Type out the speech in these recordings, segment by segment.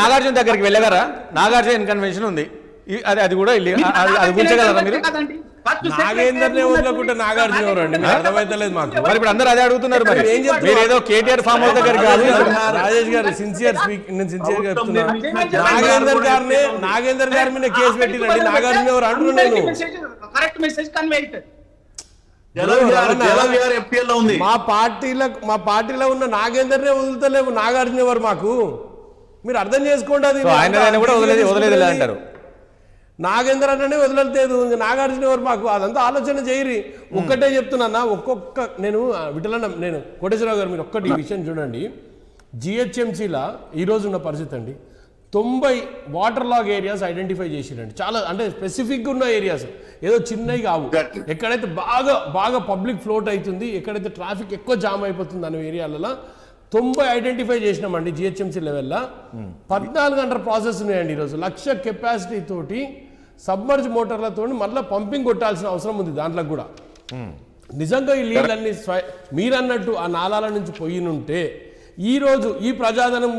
నాగార్జున దగ్గరికి వెళ్ళగారా? నాగార్జున కన్వెన్షన్ ఉంది, అది కూడా అది గుర్చగలరా మీరు? నాగేందర్నే వదలకుంటే నాగార్జున ఎవరండి? అర్థమైతలేదు మాకు. మరి ఇప్పుడు అందరూ అదే అడుగుతున్నారు. మరి మీరు ఏదో కేటీఆర్ ఫామ్ హౌస్ దగ్గర కాదు. రాజేష్ గారు సిన్సియర్ నేను సిన్సియర్ గా చెప్తున్నా. నాగేందర్ గారి మీద కేసు పెట్టిరండి, నాగార్జున ఎవరు అంటున్నాను. మా పార్టీలో ఉన్న నాగేందర్నే వదులుతలేము, నాగార్జున ఎవరు మాకు? మీరు అర్థం చేసుకోండి. అది ఆయన కూడా వదిలేదు అంటారు. నాగేందర్ అన్ననే వదలలేదు, నాగార్జున ఎవరు మాకు? అదంతా ఆలోచన చేయరి. ఒక్కటే చెప్తున్నా, ఒక్కొక్క నేను విఠలన్న, నేను కోటేశ్వరరావు గారు, మీరు ఒక్కటి ఈ విషయం చూడండి. జిహెచ్ఎంసీలో ఈరోజు ఉన్న పరిస్థితి అండి, 90 వాటర్ లాగ్ ఏరియాస్ ఐడెంటిఫై చేసిరండి. చాలా అంటే స్పెసిఫిక్గా ఉన్న ఏరియాస్, ఏదో చిన్నవి కావు. ఎక్కడైతే బాగా పబ్లిక్ ఫ్లోట్ అవుతుంది, ఎక్కడైతే ట్రాఫిక్ ఎక్కువ జామ్ అయిపోతుంది అనే ఏరియాలలో 90 ఐడెంటిఫై చేసినామండి జిహెచ్ఎంసీ లెవెల్లో. 14 గంటల ప్రాసెస్ ఉన్నాయండి ఈరోజు. 1,00,000 కెపాసిటీ తోటి సబ్మర్జ్ మోటార్లతో మళ్ళీ పంపింగ్ కొట్టాల్సిన అవసరం ఉంది దాంట్లో కూడా. నిజంగా ఈ నీళ్ళన్నీ మీరన్నట్టు ఆ నాలాల నుంచి పోయినుంటే ఈరోజు ఈ ప్రజాధనం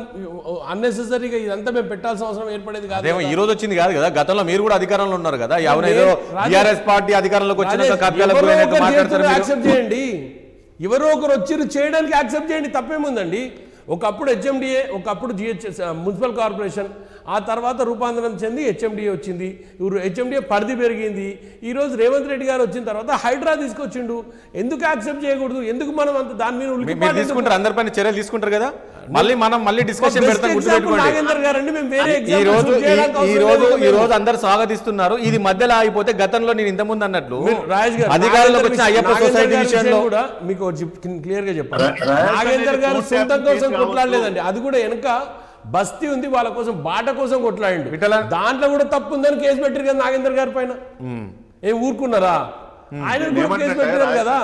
అన్నెసెసరీగా ఇదంతా మేము పెట్టాల్సిన అవసరం ఏర్పడేది కాదు. ఈ రోజు వచ్చింది కాదు కదా, గతంలో మీరు కూడా అధికారంలో ఉన్నారు కదా. ఎవరైనా టీఆర్ఎస్ పార్టీ అధికారంలోకి వచ్చిన యాక్సెప్ట్ చేయండి, ఎవరో ఒకరు వచ్చి చేయడానికి యాక్సెప్ట్ చేయండి, తప్పేముందండి. ఒకప్పుడు హెచ్ఎండిఏ, ఒకప్పుడు మున్సిపల్ కార్పొరేషన్, ఆ తర్వాత రూపాంతరం చెంది హెచ్ఎండిఏ వచ్చింది. హెచ్ఎండిఏ పరిధి పెరిగింది. ఈరోజు రేవంత్ రెడ్డి గారు వచ్చిన తర్వాత హైడ్రా తీసుకొచ్చిండు. ఎందుకు యాక్సెప్ట్ చేయకూడదు? ఎందుకు మనం అంత దాని మీద తీసుకుంటారు? అందరిపైన చర్యలు తీసుకుంటారు కదా. మళ్ళీ డిస్కషన్ పెడతాం. నాగేందర్ గారు అండి, మేము వేరే ఈ రోజు అందరు స్వాగతిస్తున్నారు. ఇది మధ్యలో ఆగిపోతే గతంలో నేను ఇంతకుముందు అన్నట్లు రాజేష్ గారు అధికారంలోకి వచ్చిన అయ్యప్ప సొసైటీ విషయంలో కూడా మీకు క్లియర్ గా చెప్పాలి. నాగేందర్ గారు సొంతం కోసం కొట్లాడలేదండి, అది కూడా వెనక బస్తీ ఉంది, వాళ్ళ కోసం బాట కోసం కొట్లాడండి. దాంట్లో కూడా తప్పు ఉందని కేసు పెట్టారు కదా నాగేందర్ గారి పైన. ఏం ఊరుకున్నారా? ఆయన కేసు పెట్టారు కదా.